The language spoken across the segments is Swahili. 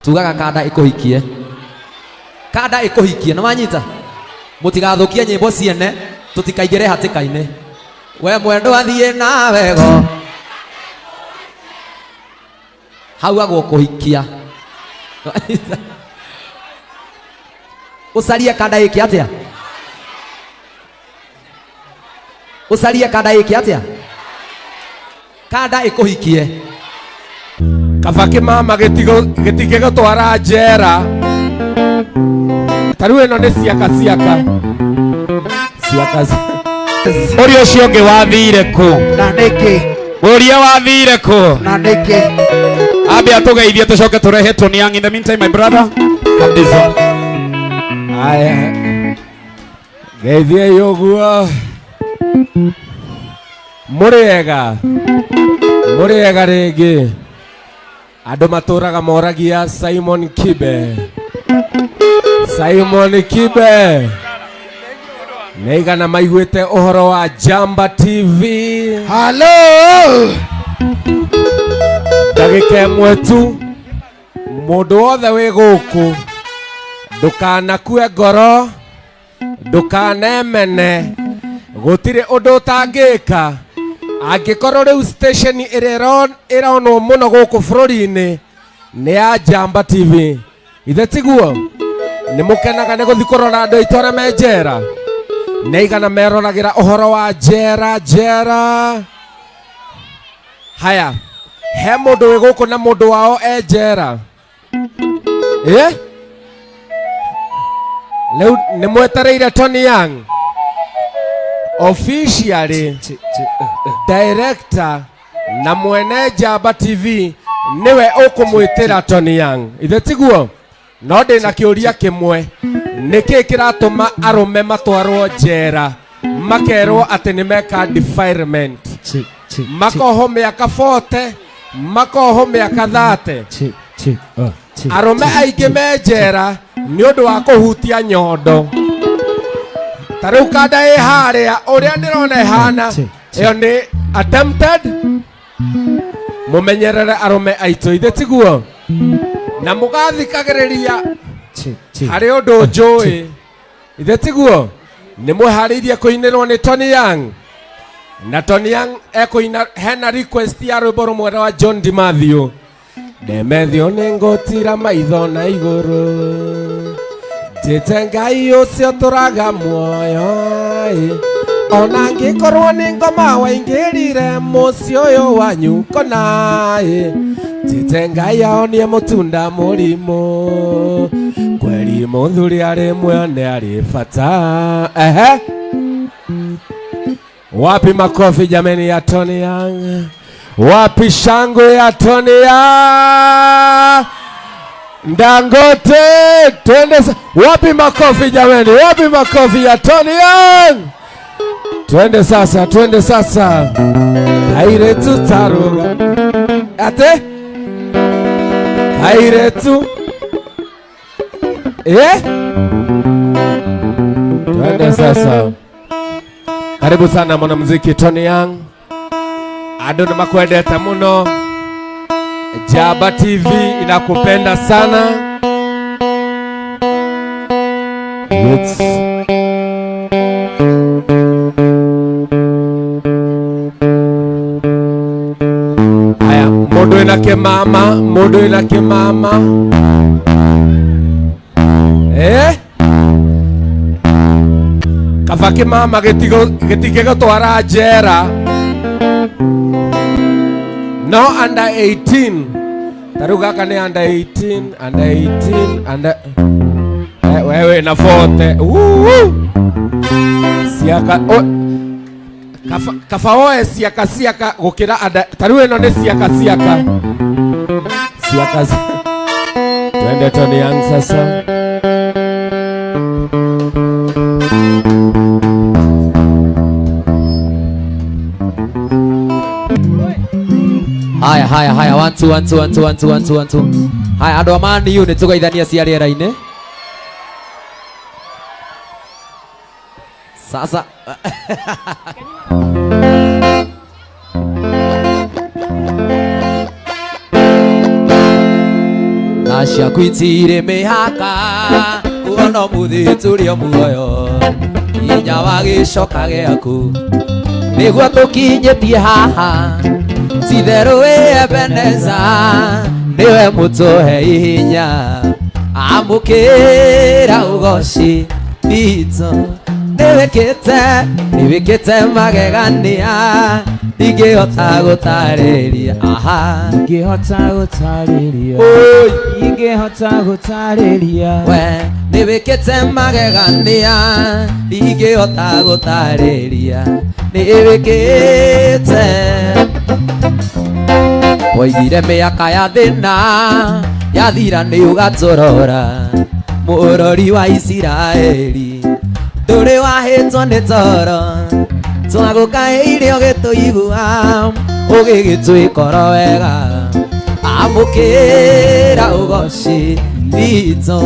Tugaga kada ikuhikie. Kada ikuhikie na wanyita. Mutigathukie nyimbo ciene tutikaigire hatikaine. We mwendo athie na wego. Hau agukuhikia. Usalie kada iki atia. Usalie kada iki atia. Kada ikuhikie. Kavake mama getigego twara njera. Taru eno ni ciaka. Uri ucio ngi wathire ku? Na niki. Uria wathire ku? Na niki. Ambe atugeithie tucoke turehe Tony Young. In the meantime, my brother, come this one. Aya. Geithie yoguo. Muriega ringi. Andu maturaga moragia Simon Kibe. Neigana maiguite uhoro wa Jamba TV. Hello. Ndagika imwe tu mundu wothe wi guku ndukanakue ngoro, ndukanemene, gutire undu utangika angikorwo riu station ironwo muno guku bururi-ini ni ya Jamba TV. Ithe tiguo ni mukenaga ni guthi kurora andu aitu aria me njera, neigana meroragira uhoro wa njera. Haya, he mundu wi guku na mundu wao e njera. Leu ni mwetereire Tony Young officially director na mwene Jamba TV niwe ukumwitira Tony Young. Ithe tiguo no ndina kiuria kimwe, niki kiratuma arume matwarwo njera makerwo ati ni meka defilement, makoho miaka 40, makoho miaka 30. Arume aingi me njera ni undu wa kuhutia nyondo. Tariu kada e haria uria ndirona ihana iyo ni attempted. Mumenyerere arume aitu. Ithe tiguo na mugathikagiriria hari undu njui. Ithe tiguo ni muhariirie kuinirwo ni Tony Young, na Tony Young ekuina hena request ya rwimbo rumwe wa John D. Mathew. Ndemethio ni ngutira maitho na iguru, njite Ngai ucio turaga muoyo, ona ngikorwo ni ngoma waingirire muci uyu wanyu kona, njite Ngai aonie mutunda murimu, kweri muthuri ari mwene ari bata. Wapi makofi jameni ya Tony Young? Wapi shangwe ya Tony Young? Dangote, twende. Wapi makofi jameni? Wapi makofi ya Tony Young? Twende sasa. Kaire tu taruga. Ate? Kaire tu. Twende sasa. Karibu sana mwanamuziki Tony Young. Ado na makwendete muno. Jamba TV inakupenda sana. Aya, modo ina kimama. Kavake mama getigego twara njera. No under 18. Taruga kane under 18. Wewe na 40. Siaka kafaoe siaka gukira ada. Taru eno ni siaka. Twende Tony Young sasa. Haya 1 2. Haya andu amani yu ni tugeithania cia riera-ini sasa. ciaku itire mĩhaka kuona mũthĩ tũrĩ o muoyo hinya wa gĩcoka gĩaku nĩguo tũkinyĩtie haha ti therũ wĩ Ebeneza nĩwe mũtũhe hinya amũkĩra ũgoci witũ nĩwĩkĩte magegania ingĩhota gũtarĩria we nĩwĩkĩte magegania ingĩhota gũtarĩria nĩwĩkĩte woigire mĩaka ya thĩna yathira nĩ ũgatũrora mũrori wa Isiraeli ndũrĩ wahĩtwo nĩ toro twagũkaĩire ũgĩtũigua ũgĩgĩtwĩkora wega amũkĩra ũgoci witũ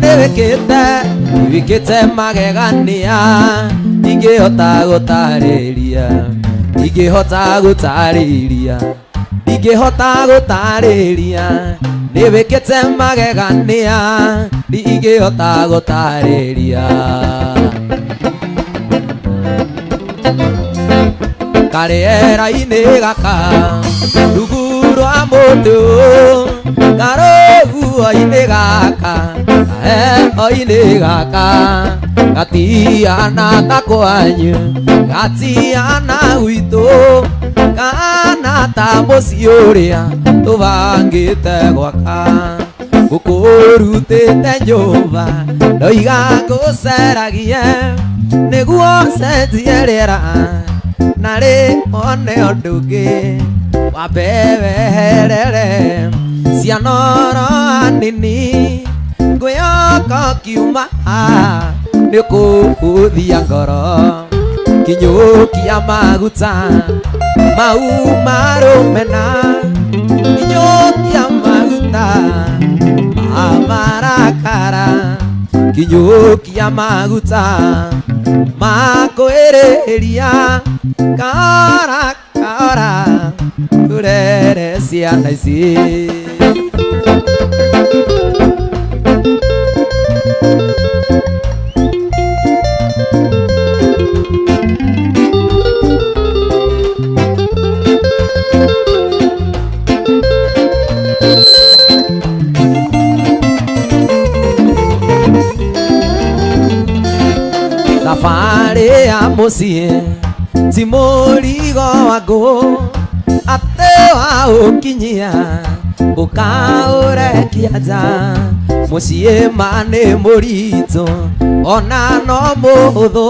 nĩwĩkĩte magegania ingĩhota gũtarĩria nĩwĩkĩte magegania ingĩhota gũtarĩria karĩera-inĩ gaka rungu rwa mũtĩ karũguo-inĩ gaka kaheho-inĩ gaka gatiana ta kwanyu gatiana gwitũ kana ta mũciĩ ũrĩa tũbangĩte gwaka ngũkũrutĩte nyũmba ndoiga ngũceragie nĩguo cenjie rĩera narĩ one ũndũ ũngĩ wambe weherere ciana oro anini ngwĩhoka kiuma nĩũkũhũthia ngoro kinyũkia maguta mau marũmena kinyũkia maguta marakara kinyũkia maguta makwĩrĩria kahora kahora turere ciana ici thabarĩ ya mũciĩ ti mũrigo wa ngũ atĩ waũkinyia ũkaũrekia nja mũciĩ ma nĩ mũritũ ona no mũhũthũ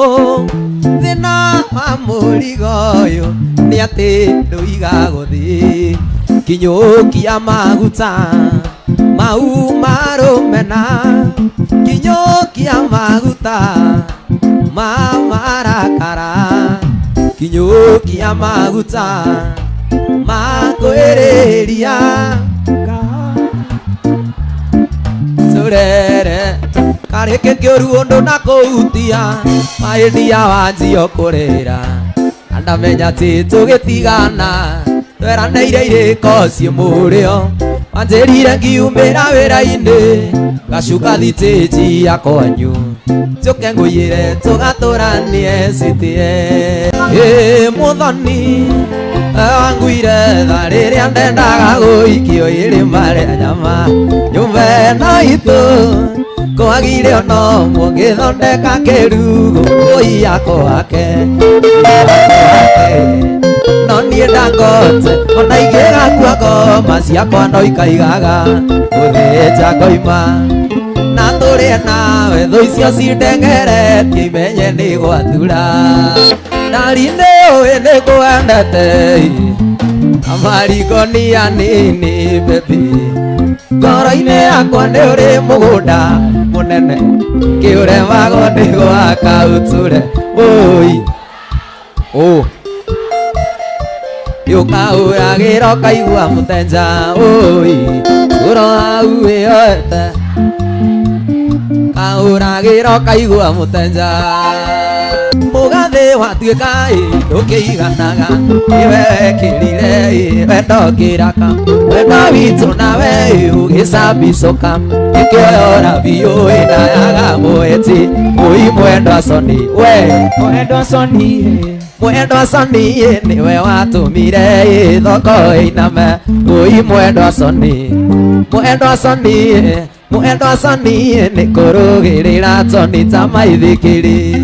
thĩna wa mũrigo ũyũ nĩ atĩ ndũigagwo thĩ kinyũkia maguta mau marũmena kinyũkia maguta marakara kinyũkia maguta makwĩrĩria turere karĩkĩ kĩũru ũndũ na kũhutia mahĩndia wanjio kũrĩra andamenya atĩ tũgĩtigana tweranĩire irĩko ciĩ mũrĩo wanjĩrire ngiumĩra wĩra-inĩ gacuka thitĩnji ya kwanyu njoke ngũiyĩre tũgatũranie citie mũthoni wanguire tha rĩrĩa ndendaga gũikio irĩma rĩa nyama nyũmba ĩno itũ kwagire ono mũngĩthondeka kĩrugo ũiyako wake no niĩ ndangote ona ingĩgakua ngoma ciakwa no ikaigaga gũthĩnja ngoima na tũrĩe nawe thũ icio cindengeretie imenye nĩ gwatura ndari nĩ ũĩ nĩ kwendete amarigania nini bebi ngoro-inĩ yakwa nĩ ũrĩ mũgũnda mũnene kĩũremagwo nĩ gwaka ũtũre yũkaũragĩra ũkaigua mũtenja ũro hau wĩyoete kaũragĩra ũkaigua mũtenja mugathe watuika ndukiiganaga iwe kirire wendo kiraka wendo witu nawe ugicabicoka ikioyora biu ina yaga mweti ui mwendo soni we mwendo soni mwendo soni niwe watumire thoko iname ui mwendo soni mwendo soni mwendo soni ni kurugirira toni ta maithikiri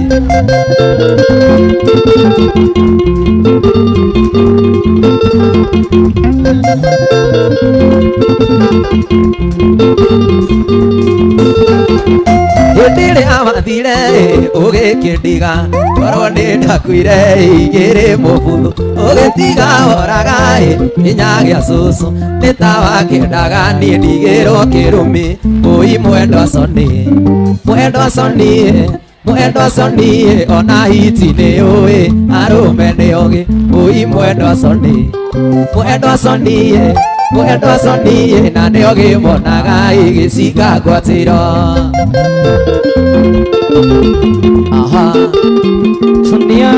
Yendire amathire ugikindiga korwo nindakuire igiri mubuthu ugitiga oraga inya gia cucu nitawakendaga nie ndigirwo kirumi ui mwendo soni mwendo soni mwendo soni ona hiti ni ui arume ni ogi ui mwendo soni mwendo soni mwendo soni na ni ogi monaga igicika gwatiro aha sonia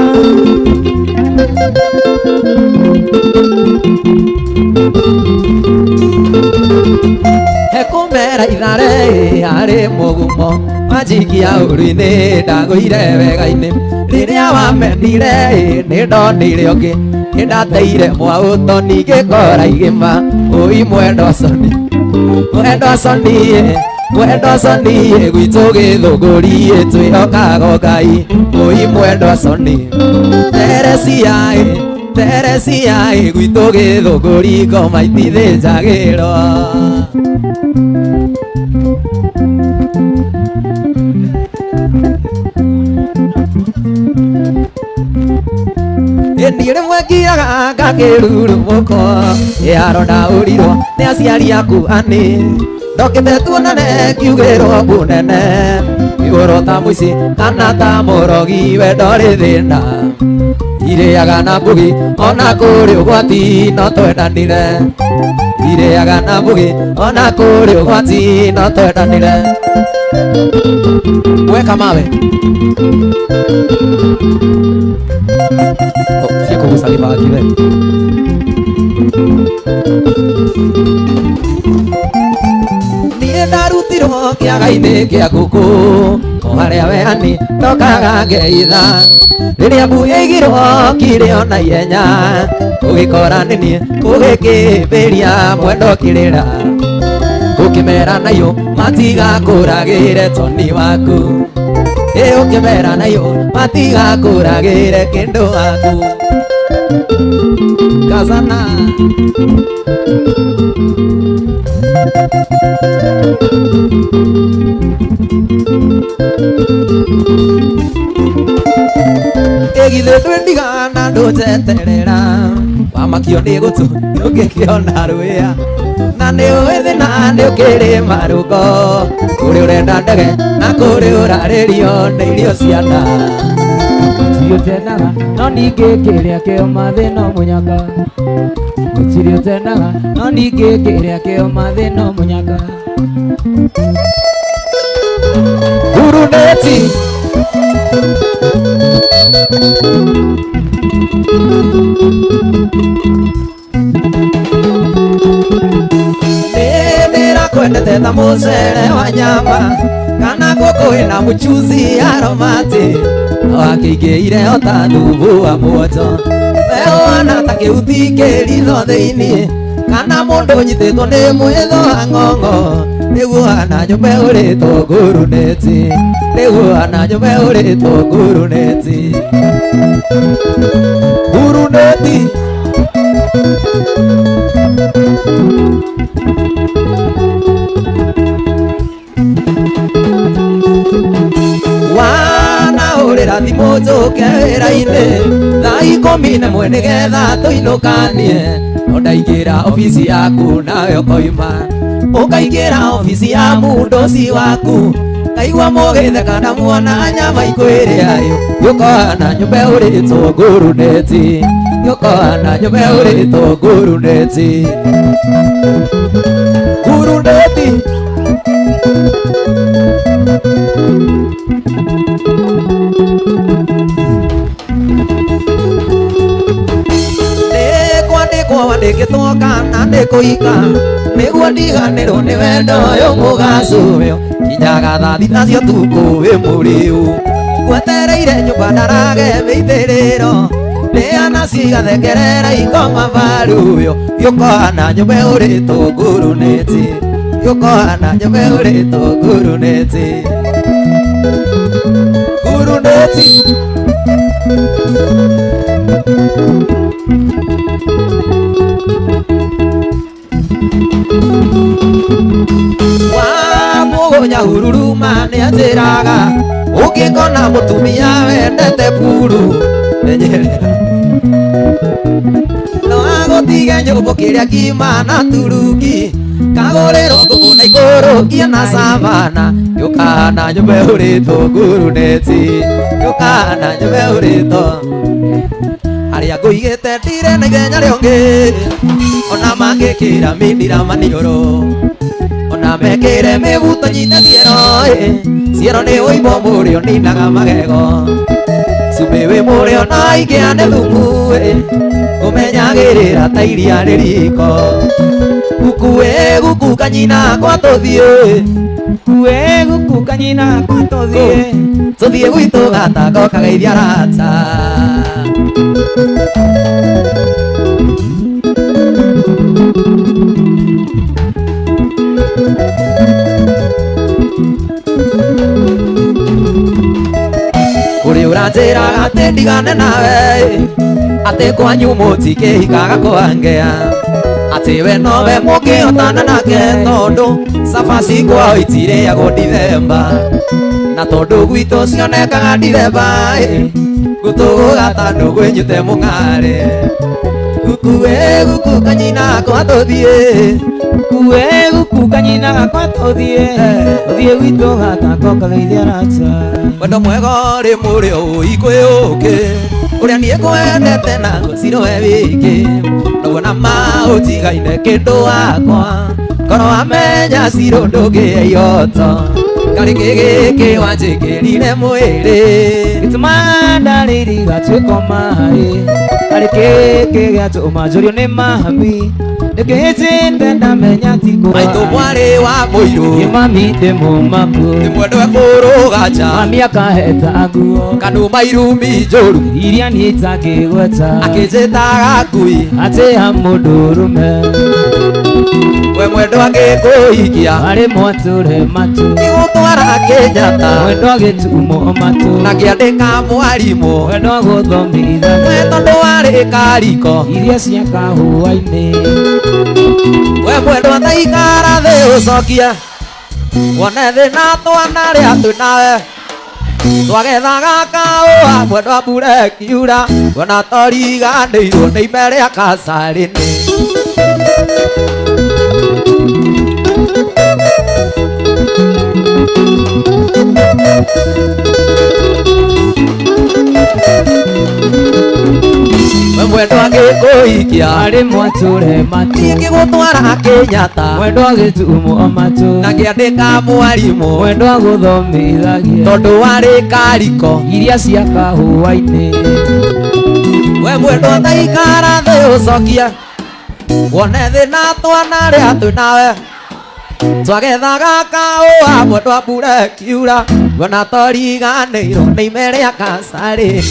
hekumera ithare ari mugumo majikia uruine ndaguire wega-ini riria wamenire ni ndonire ungi nindateire mwauto ningikora igima ui mwendo soni mwendo soni mwendo soni gwitu githunguri twiokaga Ngai ui mwendo soni Teresia gwitu githunguri ngoma itithĩnjagĩrwo nire mwekiaga ngakĩrurumũko yaronda ũrirwo nĩ aciari aku ani ndokĩte tuonane kiugĩrwo kunene igũrũ ta mũici kana ta mũrogi we ndorĩ thĩna irĩaga na mbugi ona kũrĩ ũgwati no twendanire irĩaga na mbugi ona kũrĩ ũgwati no twendanire weka mawe kugusa kibaa kile niĩ ndarutirwo kĩaga-inĩ kĩa ngũkũ o harĩa weani ndokaga ngeitha rĩrĩa mbu yaigirwo kĩrĩ ona ihenya ũgĩkora nĩ niĩ ũgĩkĩmbĩria mwendo kĩrĩra ũkĩmera nayo matigakũragĩre toni waku ukimera nayo matigakũragĩre kĩndũ waku kazana githĩ ndwendigana ndũnjeterera wamakio nĩ gũtũ ũngĩkĩona rũĩa na nĩ ũĩ thĩna nĩ ũkĩrĩ marũngo kũrĩ ũrenda ndege na kũrĩ ũrarĩrio nĩ irio cia nda gũtirĩ ũtendaga no ningĩ kĩrĩa kĩo mathĩna mũnyaka gũtirĩ ũtendaga no ningĩ kĩrĩa kĩo mathĩna mũnyaka uruneti kwendete ta mũcere wa nyama kana ngũkũ ĩna mũchuzi aromati wakĩingĩire o ta thubu wa muoto weũhana ta kĩhuti kĩritho thĩinĩ kana mũndũ ũnyitĩtwo nĩ mwĩtho wa ng'ong'o nĩguo hana nyũmba ũrĩtwo nguruneti nĩguo hana nyũmba ũrĩtwo nguruneti nguruneti wanahũrĩra thimũ njũke wĩra-inĩ thaa 11 nĩgetha tũinũkanie no ndaingĩra obici yaku nawe ũkoima ũkaingĩra obici ya mũndũci waku ngaigua mũgĩtheka ndamuona nyama ikwĩrĩa gĩũkohana nyũmba ũrĩtwo nguruneti gĩũkohana nyũmba ũrĩtwo nguruneti nguruneti ndĩgĩtwoka na ndĩkũika nĩguo ndiganĩrwo nĩ wendo ũyũ mũgacuyo kinyaga thaa thita cia ũtukũ wĩ mũrĩu ngwetereire nyũmba ndarage mĩithĩrĩro ndĩana cigathekerera ikoma varuyo gĩũkohana nyũmba ũrĩtwo ngurunĩti gĩũkohana nyũmba ũrĩtwo ngurunĩti ngurunĩti wamugonya hururuma nĩ anjĩraga ũngĩkona mũtumia wendete puru menyerera no agũtige nyũmbũ kĩrĩa kima na turuki kagũrĩrwo ngũkũ na ikũrũkia na savana gĩũkahana nyũmba ũrĩtwo ngurunĩti gĩũkahana nyũmba ũrĩtwo harĩa ngũigĩte ndire na ithenya rĩongĩ ona mangĩkĩra mindira maniũrũ ona mekĩre mĩbuto nyite ciero nĩ ũimbo mũrĩo ninaga magego cumbĩ wĩ mũrĩo na ingĩane thumu ũmenyagĩrĩra ta iria rĩriko guku guku kanyina kwa tũthiĩ guku kanyina kwa tũthiĩ gwitũ gatako kageithia rata kũrĩ ũranjĩraga atĩ ndigane nawe atĩ kwanyu mũtikĩhikaga kwangea atĩ we nowe mũngĩhotana nake tondũ cabaci kwao itirĩagwo Ndithemba na tondũ gwitũ cionekaga Ndithemba gũtũgũ gatandũ gwĩnyute mũng'arĩ guku guku kanyina kwa tũthiĩ guku kanyina kwa tũthiĩ gwitũ gatako kageithia rata wendo mwega ũrĩ mũrĩo ũikwĩũkĩ ũrĩa niĩ kwendete na ngũcirwo we wiki naguo na maũtigaine kĩndũ wakwa korwo wamenya cirũ ndũngĩe ihoto karĩ gĩkĩ wanjĩkĩrire mwĩrĩ gĩtũma ndarĩri gatuĩko maĩ karĩ gĩkĩ gĩatũma njũrio nĩ mami nĩkĩhĩtĩte ndamenya tiko maitũ mwarĩ wa mũirũ nĩ mami ndĩ mũmaku nĩ mwendwe kũrũgaja mami akaheta nguo kanuma irumi njũru iria niĩ itangĩgweta akĩnjĩtaga ngui atĩ ya mũndũrũme we mwendwa angĩkũhikia arĩ mwatũre matu igũtwara Kĩnyatta mwendwa gĩtumo matu na kĩandĩka mwarimũ mwendwa gũthomithania we tondũ warĩ kariko iria cia kahũa-inĩ we mwendwa ta ikara thĩ ũcokia wone thĩna twanarĩa twĩ nawe twagethaga kahũa mwendwa mbura ĩkiura wona toriganĩirwo nĩ ime rĩa kacarĩnĩ we mwendwa angĩkũhikia arĩ mwatũre matu ingĩgũtwara Kĩnyatta mwendwa gĩtumo matu na kĩandĩka mwarimũ mwendwa gũthomithagia tondũ warĩ kariko iria cia kahũa-inĩ we mwendwa ta ikara thĩ ũcokia wone thĩna twanarĩa twĩ nawe twagethaga kahũa mwendwa mbura ĩkiura wona toriganĩirwo nĩ ime rĩa kacarĩnĩ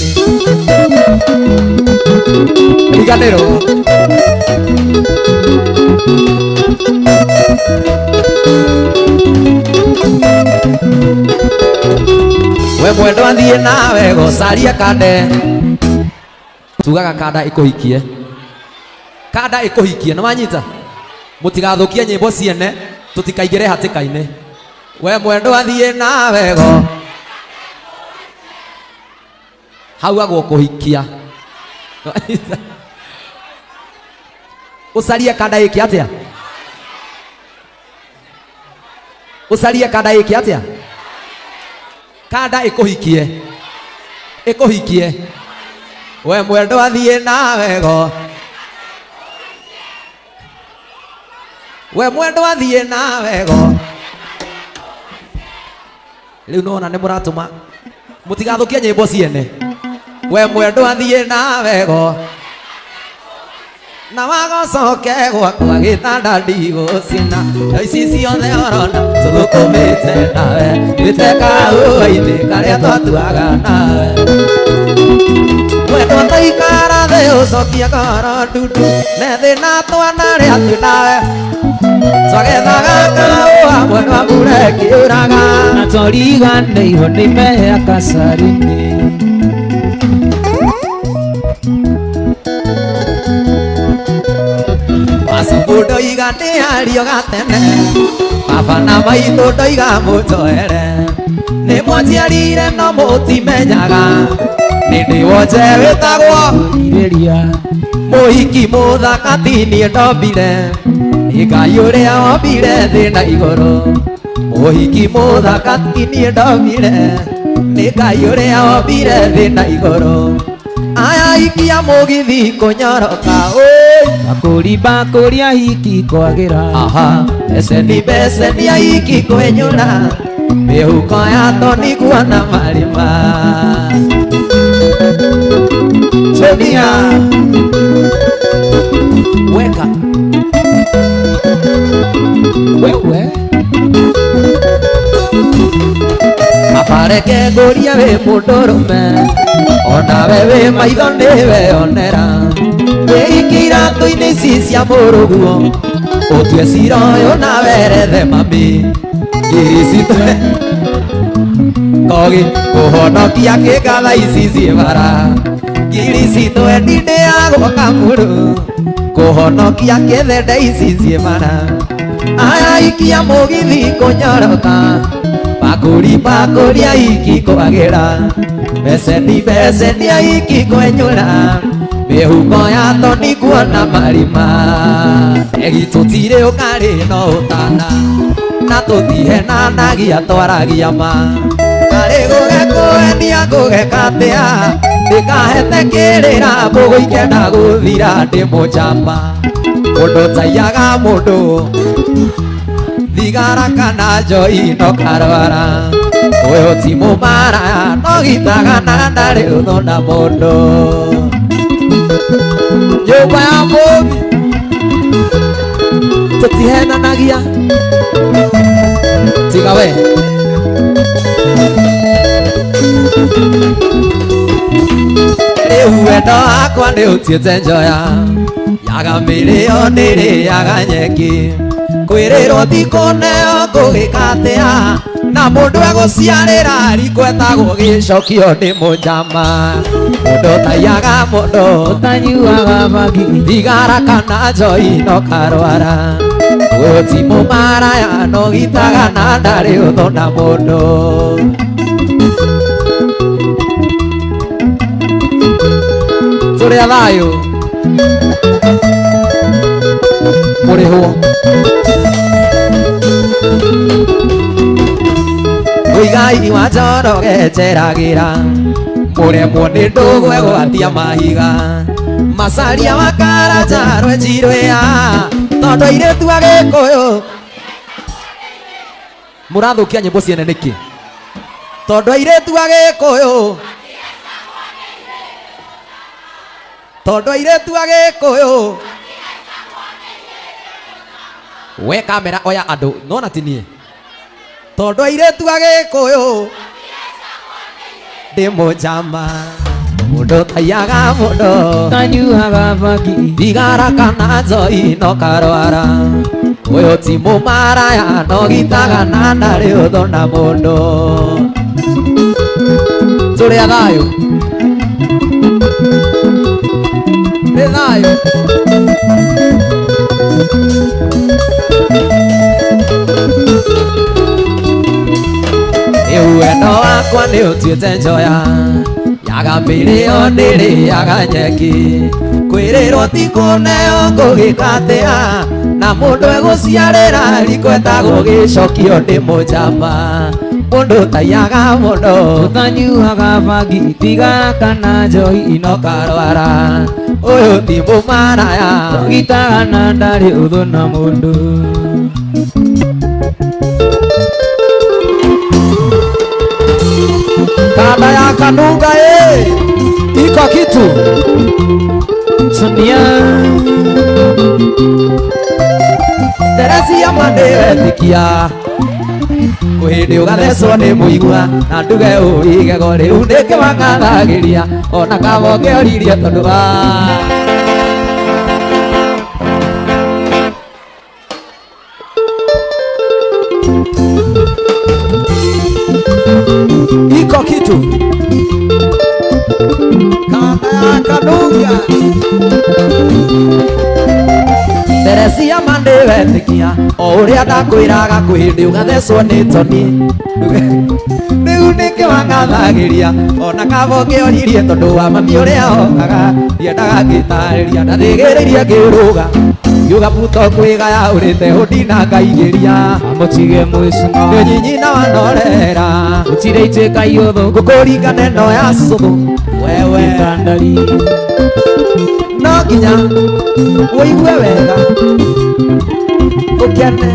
riganĩrwo we mwendwa thiĩ nawe gũcaria kande tugaga kanda ĩkũhikie kanda ĩkũhikie nĩ wanyita mũtigathũkie nyĩmbo ciene tũtikaingĩre hatĩka-inĩ we mwendwa thiĩ nawe go hau agũkũhikia ũcarie kanda ĩkĩ atĩa ũcarie kanda ĩkĩ atĩa kanda ĩkũhikie we mwendwa thiĩ nawe go we mwendwa thiĩ nawe go rĩu nona nĩ mũratũma mũtigathũkie nyĩmbo ciene we mwendwa thiĩ nawe go na wagocoke gwakwa gĩtanda ndigũcina ici ciothe orona tũthũkũmĩte nawe gĩte kaũĩ-inĩ karĩa twatuaga nawe wendo tũikara thĩ ũcokie ngoro ndundu nethĩ na twana rĩa twĩ nawe twagethaga kaũ hamwe na mbura ĩkĩũraga na twariganĩirwo nĩ meya kacarinĩ Masubu ndoiga nĩ ario gatene baba na maitũ ndoiga mũnjoere nĩ mwanjiarire no mũtimenyaga nĩ ndĩ wonje wĩtagwo irĩria mũhiki mũthaka ti niĩ ndombire nĩ Ngai ũrĩa wombire thĩ na igũrũ mũhiki mũthaka ti niĩ ndombire nĩ Ngai ũrĩa wombire thĩ na igũrũ aya ikia mũgithi kũnyoroka bakũri ahiki kwagĩra beceni ahiki kwenyũra mĩhuko ya toni kuona marima Sonia weka wewe abareke ngũria wĩ mũndũrũme onawe wĩ maitho nĩweyonera wĩiki iratũ-inĩ ici cia mũrũguo ũtue cira ũyũ na werethe mami iricitwe kogi kũhonokia kĩngatha ici ciĩ bara iricitwe ndindĩ ya gwaka mũrũ kũhonokia kĩthende ici ciĩ bara aya ikia mũgithi kũnyoroka bakũri ahiki kwagĩra beceni ahiki kwenyũra mĩhuko ya toni kuona marima egi tũtirĩ ũkarĩ no ũtana na tũtihenanagia twaragia ma karĩ gũgekũenia ngũgekatĩa ndĩkahete kĩrĩra mbũgũ ikenda gũthira ndĩ mũjamba mũndũ taiyaga mũndũ thigara kana njoi no karwara ũyũ ti mũmaraya no gitaga na ndarĩ ũthona mũndũ nyũmba ya mũmi tũtihenanagia tiga we rĩu wendo wakwa nĩ ũtuĩte njoya yaga mĩrĩo nĩrĩaga nyeki kwĩrĩrwo ti kũneo ngũgĩkatĩa na mũndũ egũciarĩra riko etagwo gĩcokio nĩ mũnjama mũndũ taiyaga mũndũ ũtanyuaga bangi thigara kana njoi no karwara ũyũ ti mũmaraya no gitaga na ndarĩ ũthona mũndũ tũrĩ a thayũ mũrĩhwo Mũigai wa Njoroge njeragĩra mũremwo nĩ ndũgwe gwatia mahiga macaria wa Karanja Rwenjirwea tondũ airĩtu a Gĩkũyũ mũrathũkia nyĩmbo ciene nĩkĩ tondũ airĩtu a Gĩkũyũ tondũ airĩtu a Gĩkũyũ we kamera oya andũ nona ti niĩ tondũ airĩtu a Gĩkũyũ ndĩ mũnjama mũndũ taiyaga mũndũ ũtanyuaga bangi thigara kana njoi no karwara ũyũ ti mũmaraya no gitaga na ndarĩ ũthona mũndũ tũrĩ a thayũ nĩ thayũ rĩu wendo wakwa nĩ ũtuĩte njoya yaga mĩrĩo ndĩrĩaga nyeki kwĩrĩrwo ti kũneo ngũgĩkatĩa na mũndũ egũciarĩra riko etagwo gĩcokio ndĩ mũnjamba mũndũ taiyaga mũndũ ũtanyuaga bangi thigara kana njoi no karwara ũyũ ti mũmaraya gitaga na ndarĩ ũthona mũndũ kanda ya Kanunga iko kitu Sonia Teresia mandewetikia Kuhindi ugathecwo ni muigua na nduge uigego riu ndikiwangathagiria ona kabo ngeoririe tondu iko kitu kama kanunga Teresia mandewetikia o uria ndakwiraga kwindi ugathecwo ni toni riu nikiwangathagiria ona kabo ngeoririe tondu wa mami uria okaga ndiendaga ngitariria ndathigiririe ngiruga Yuga puto kwigaya urite udina ngaigiria Amutige mwicino Nyo nyinyina wanorera Utire itweka iotho Kukuringa neno ya suthu Wewe Tandari No nginya Uigue wega Ukene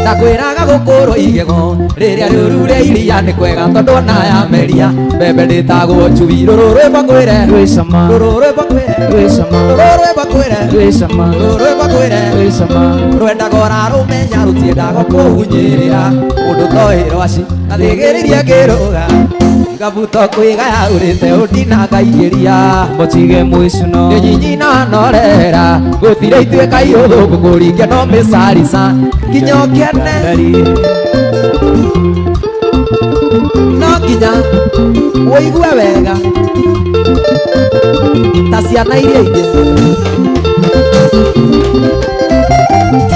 Ndakwiraga gukuru igego riria ruru ria iria ni kwega tondu ya meria mbembe nditagwo chui rururwe bakwire Rwisama rururwe bakwire Rwisama rururwe bakwire Rwisama rururwe bakwire Rwisama rwenda gora rumenya rutiendaga kuhunyirira mundu tohirwo aci gathigiriria ngiruga Kabuto kwigaya urite udina ngaigiria Amutige mwicino Nyinyina norera gutire itweka iotho kukuringia no misarisa nginya ukene no nginya uigue wega ta ciana iria ingĩ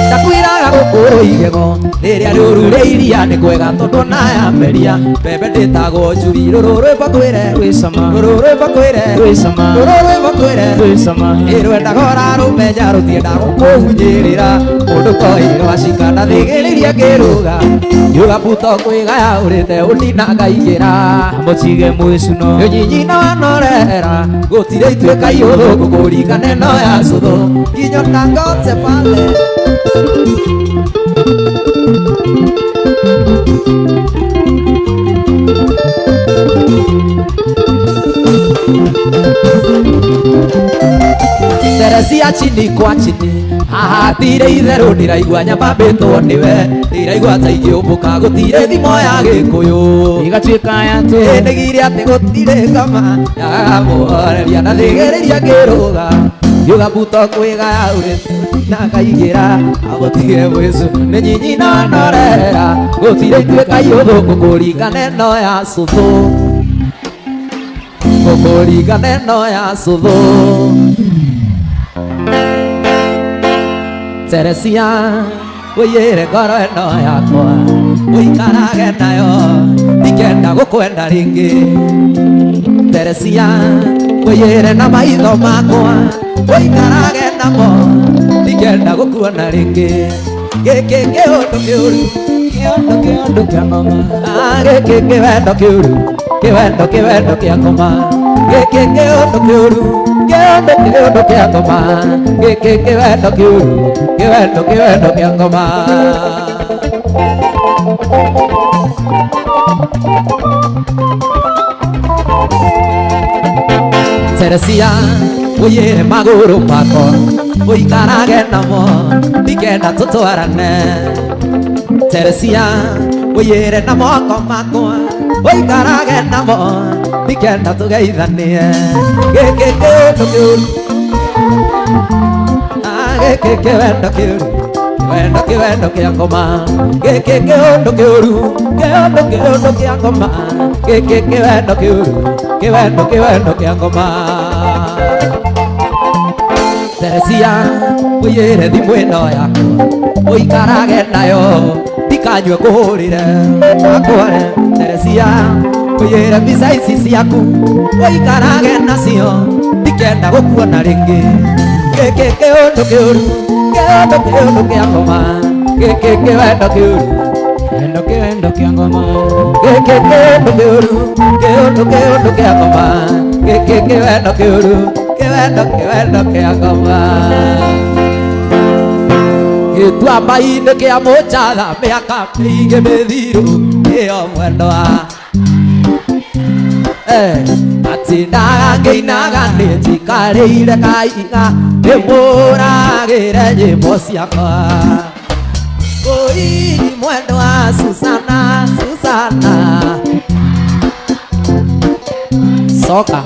ndakwiraga gukuru igego riria ruru ria iria ni kwega tondu ya meria mbembe nditagwo njuri rururwe bakwire Rwisama rururwe bakwire Rwisama rururwe bakwire Rwisama irwenda gora rumenya rutiendaga kuhunyirira mundu tohirwo acika ndathigiriria ngiruga yuga puto kwigaya urite udina ngaigira Amutige mwicino nyinyina wanorera gutire itweka iotho kukuringa neno ya cuthu nginya ndangote pale Teresia chini kwa chini hahatire itherũ ndiraigua nyambambĩtwo nĩwe ndiraigua ta ingĩũmbũka gũtirĩ thimo ya gĩkũyũ Igatuĩka ya tu nĩgire atĩ gũtirĩ ngama yagamuoreria na thigĩrĩria ngĩrũga yuga puto kwigaya urite na ngaigĩra agũtige mwicu nĩ nyinyina norera gũtirĩ itwĩka iotho gũkũringa neno ya cuthu gũkũringa neno ya cuthu Teresia wĩiyĩre ngoro ĩno yakwa ũikarage nayo ndikenda gũkwenda rĩngĩ Teresia wĩiyĩre na maitho makwa ũikarage namo ndikenda gũkuona rĩngĩ gĩkĩ kĩũndũ kĩũru kĩondo kĩa ngoma gĩkĩ kĩwendo kĩũru kĩwendo kĩa ngoma gĩkĩ kĩũndũ kĩũru kĩũndũ kĩa ngoma gĩkĩ kĩwendo kĩũru kĩwendo kĩa ngoma Teresia wĩiyĩre magũrũ makwa ũikarage namo ndikenda tũtwarane Teresia wĩiyĩre na moko makwa ũikarage namo ndikenda tũgeithanie gĩkĩ kĩũndũ kĩũru gĩkĩ kĩwendo kĩũru kĩwendo kĩa ngoma gĩkĩ kĩũndũ kĩũru kĩũndũ kĩa ngoma gĩkĩ kĩwendo kĩũru kĩwendo kĩa ngoma Teresia wĩiyĩre thimũ ĩno yakwa ũikarage nayo ndikanyue kũhũrĩre akware Teresia wĩiyĩre mbica ici ciaku ũikarage nacio ndikenda gũkuona rĩngĩ gĩkĩ kĩũndũ kĩũru kĩa ngoma gĩkĩ kĩwendo kĩũru kĩwendo kĩa ngoma gĩkĩ kĩũndũ kĩũru kĩa ngoma gĩkĩ kĩwendo kĩũru kĩwendo kĩa ngoma gĩtuamba-inĩ kĩa mũnjatha mĩaka mĩingĩ mĩthiru kĩo mwendwa Sindaga ngeinaga nĩnjikarĩire kaiga ndĩmũragĩre nyĩmbo ciakwa Oi mwendwa Susana Susana Soka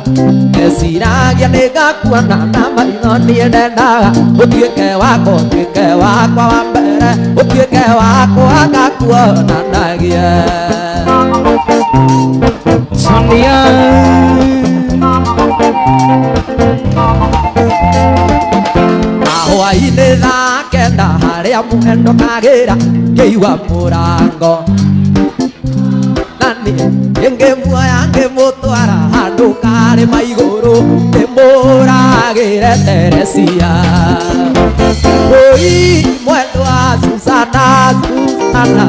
Nesiragia nĩngakuona na maitho niĩ ndendaga ũtuĩke wakwa wa mbere ũtuĩke wakwa ngakuonanagia Sonia Hwaĩ-inĩ thaa kenda harĩa mũhendo kagĩra ngĩigua mũrango na niĩ ngĩmuoya ngĩmũtwara handũ karĩma igũrũ ndĩmũragĩre Teresia Oi mwendwa Susana Susana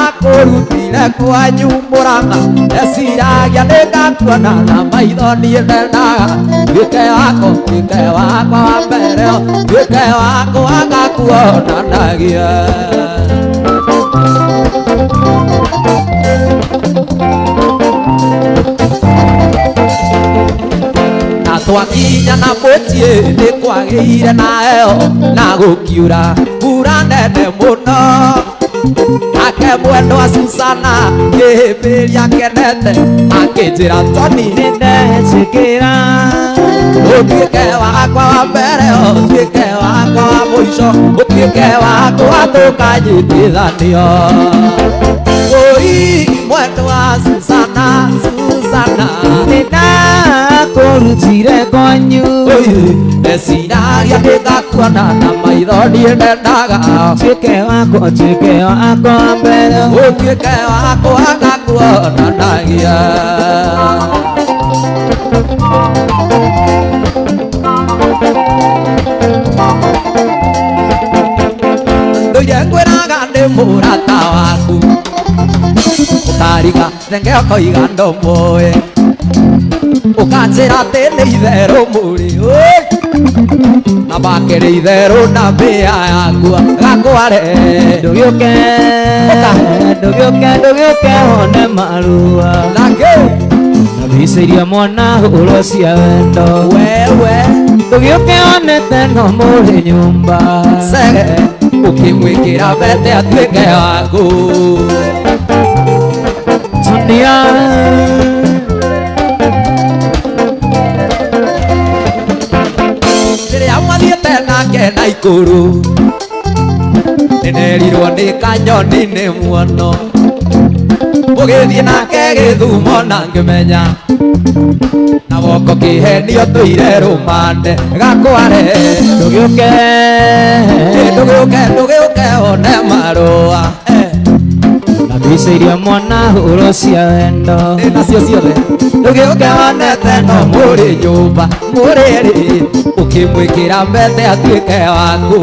akũrutire kwanyu Mũrang'a ndeciragia nĩngakuona na maitho niĩ ndendaga tuĩke wakwa wa mbere tuĩke wakwa ngakuonanagia na twakinya na mũciĩ nĩkwagĩire na heho na gũkiura mbura nene mũno Ake mwendwa Susana kĩhĩmbĩria kenete akĩnjĩra Tony nĩndetĩkĩra ũtuĩke wakwa wa mbere ũtuĩke wakwa wa mũico ũtuĩke wakwa tũkanyitithanio Oi mwendwa Susana Susana nĩndakũrutire kwanyu ndeciragia nĩngakuona na maitho niĩ ndendaga tuĩke wakwa wa mbere ũtuĩke wakwa ngakuonanagia ndũire ngwĩraga ndĩ mũrata waku ũkariga thenge ũkoiga ndũmũĩ ũkanjĩra atĩ nĩ itherũ mũrĩ na makĩrĩ itherũ na mbĩa yakwa gakware ndũgĩũke wone marũa nake nabicĩria mwana hũro cia wendo wewe ndũgĩũke onete no mũrĩ nyũmba sege ũkĩmwĩkĩra mbete atuĩke waku Sonia rĩrĩa mathiĩte nake na ikũrũ nĩnerirwo nĩ kanyoni nĩ muono ũgĩthiĩ nake Gĩthumo na ngĩmenya na goko kĩhenio tũire rũmande gakware ndũgĩũke one marũa nabicĩria mwana hũro cia wendo nacio ciothe ndũgĩũke onete no mũrĩ nyũmba mũrĩrĩ ũkĩmwĩkĩra mbete atuĩke waku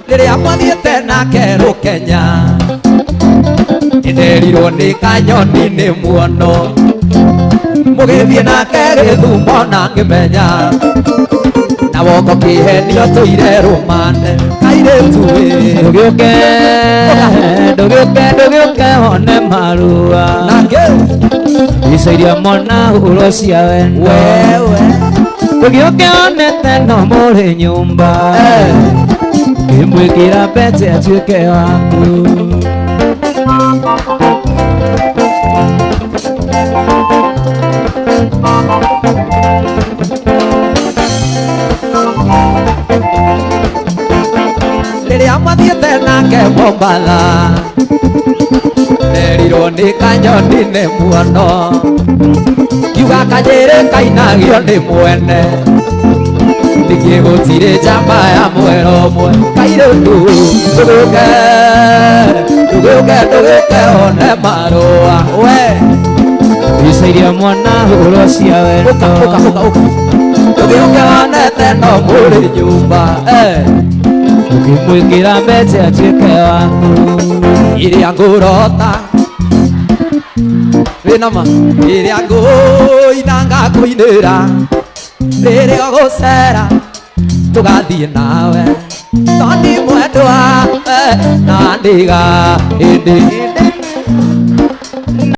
rĩrĩa mathiĩte nake Rũkenya nĩnderirwo nĩ kanyoni nĩ muono mũgĩthiĩ nake Gĩthumo na ngĩmenya na woko kĩhenio tũire rũmande kairĩtu ndũgĩũke one marũa nake bicĩria mwana hũro cia wendo wewe ndũgĩũke onete no mũrĩ nyũmba ngĩmwĩkĩra mbete atuĩke waku rĩrĩa mathiĩte nake Mombatha nerirwo nĩ kanyoni nĩ muono kiuga kanyĩrĩ kainagio nĩ mwene ningĩ gũtirĩ njamba ya mwero ũmwe kairĩtu ndũgĩũke one marũa we bicĩria mwana hũro cia wendo ndũgĩũke onete no mũrĩ nyũmba ũkĩmwĩkĩra mbete atuĩke waku ĩrĩa ngũrota wĩnama ĩrĩa ngũina ngakũinĩra rĩrĩa ũgũcera tũgathiĩ nawe Tony mwendwa na ndiga indi